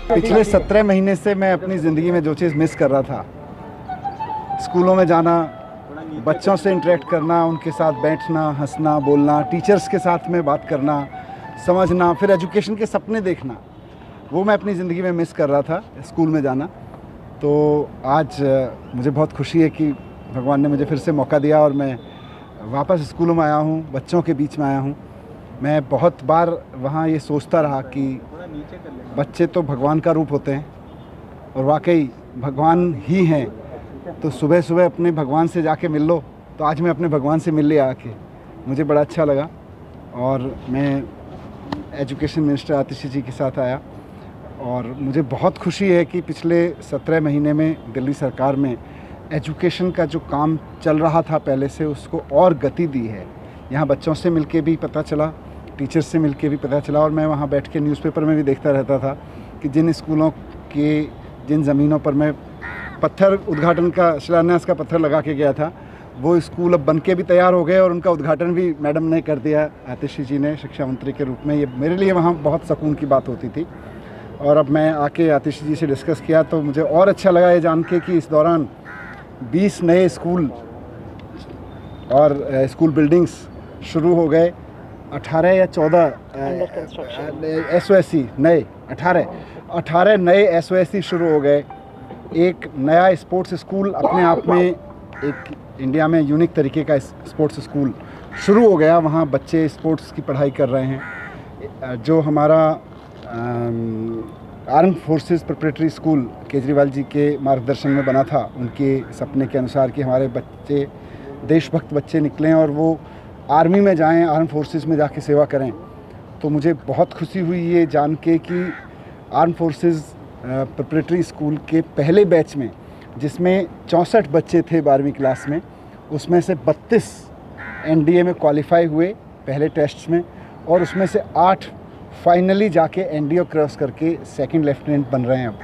पिछले 17 महीने से मैं अपनी ज़िंदगी में जो चीज़ मिस कर रहा था, स्कूलों में जाना, बच्चों से इंटरेक्ट करना, उनके साथ बैठना, हंसना, बोलना, टीचर्स के साथ में बात करना, समझना, फिर एजुकेशन के सपने देखना, वो मैं अपनी ज़िंदगी में मिस कर रहा था, स्कूल में जाना। तो आज मुझे बहुत खुशी है कि भगवान ने मुझे फिर से मौका दिया और मैं वापस स्कूलों में आया हूँ, बच्चों के बीच में आया हूँ। मैं बहुत बार वहाँ ये सोचता रहा कि बच्चे तो भगवान का रूप होते हैं और वाकई भगवान ही हैं, तो सुबह सुबह अपने भगवान से जाके मिल लो। तो आज मैं अपने भगवान से मिल लिया आके, मुझे बड़ा अच्छा लगा। और मैं एजुकेशन मिनिस्टर आतिशी जी के साथ आया और मुझे बहुत खुशी है कि पिछले 17 महीने में दिल्ली सरकार में एजुकेशन का जो काम चल रहा था पहले से, उसको और गति दी है। यहाँ बच्चों से मिलके भी पता चला, टीचर्स से मिलके भी पता चला, और मैं वहाँ बैठ के न्यूज़पेपर में भी देखता रहता था कि जिन स्कूलों के जिन ज़मीनों पर मैं पत्थर उद्घाटन का शिलान्यास का पत्थर लगा के गया था, वो स्कूल अब बन के भी तैयार हो गए और उनका उद्घाटन भी मैडम ने कर दिया, आतिशी जी ने, शिक्षा मंत्री के रूप में। ये मेरे लिए वहाँ बहुत सुकून की बात होती थी। और अब मैं आके आतिशी जी से डिस्कस किया तो मुझे और अच्छा लगा ये जान के कि इस दौरान 20 नए स्कूल और स्कूल बिल्डिंग्स शुरू हो गए। 18 या 14 SOSC नए 18 नए SOSC शुरू हो गए। एक नया स्पोर्ट्स स्कूल अपने आप में एक इंडिया में यूनिक तरीके का स्पोर्ट्स स्कूल शुरू हो गया। वहाँ बच्चे स्पोर्ट्स की पढ़ाई कर रहे हैं। जो हमारा armed forces preparatory school Kejriwal ji के मार्गदर्शन में बना था, उनके सपने के अनुसार कि हमारे बच्चे देशभक्त बच्चे निकलें और वो आर्मी में जाएं, आर्म फोर्सेस में जाके सेवा करें। तो मुझे बहुत खुशी हुई ये जान के कि आर्म फोर्सेस प्रिपरेटरी स्कूल के पहले बैच में, जिसमें 64 बच्चे थे 12वीं क्लास में, उसमें से 32 NDA में क्वालिफाई हुए पहले टेस्ट में, और उसमें से 8 फाइनली जाके NDA क्रॉस करके सेकंड लेफ्टिनेंट बन रहे हैं अब।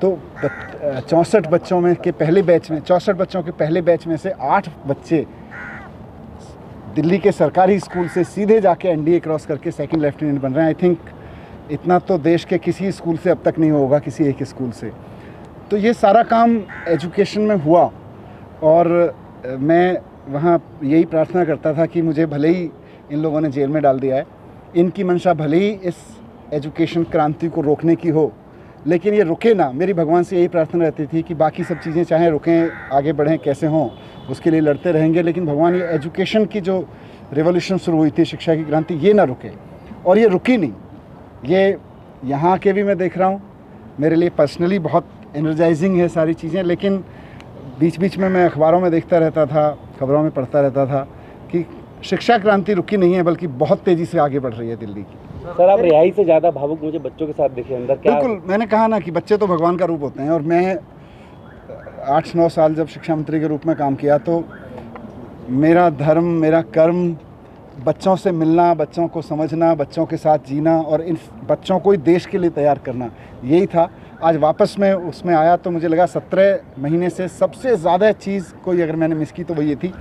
तो 64 बच्चों में के पहले बैच में 64 बच्चों के पहले बैच में से 8 बच्चे दिल्ली के सरकारी स्कूल से सीधे जाके NDA क्रॉस करके सेकंड लेफ्टिनेंट बन रहे हैं। आई थिंक इतना तो देश के किसी स्कूल से अब तक नहीं होगा, किसी एक स्कूल से। तो ये सारा काम एजुकेशन में हुआ और मैं वहाँ यही प्रार्थना करता था कि मुझे भले ही इन लोगों ने जेल में डाल दिया है, इनकी मंशा भले ही इस एजुकेशन क्रांति को रोकने की हो, लेकिन ये रुके ना। मेरी भगवान से यही प्रार्थना रहती थी कि बाकी सब चीज़ें चाहे रुकें, आगे बढ़ें, कैसे हों, उसके लिए लड़ते रहेंगे, लेकिन भगवान ये एजुकेशन की जो रिवॉल्यूशन शुरू हुई थी, शिक्षा की क्रांति, ये ना रुके। और ये रुकी नहीं। ये यहाँ के भी मैं देख रहा हूँ, मेरे लिए पर्सनली बहुत एनर्जाइजिंग है सारी चीज़ें। लेकिन बीच बीच में मैं अखबारों में देखता रहता था, खबरों में पढ़ता रहता था कि शिक्षा क्रांति रुकी नहीं है, बल्कि बहुत तेज़ी से आगे बढ़ रही है दिल्ली की। सर, आप रिहाई से ज़्यादा भावुक मुझे बच्चों के साथ देखे अंदर, क्या? बिल्कुल, मैंने कहा ना कि बच्चे तो भगवान का रूप होते हैं। और मैं 8-9 साल जब शिक्षा मंत्री के रूप में काम किया तो मेरा धर्म, मेरा कर्म बच्चों से मिलना, बच्चों को समझना, बच्चों के साथ जीना और इन बच्चों को ही देश के लिए तैयार करना, यही था। आज वापस मैं उसमें आया तो मुझे लगा 17 महीने से सबसे ज़्यादा चीज़ कोई अगर मैंने मिस की तो वो ये थी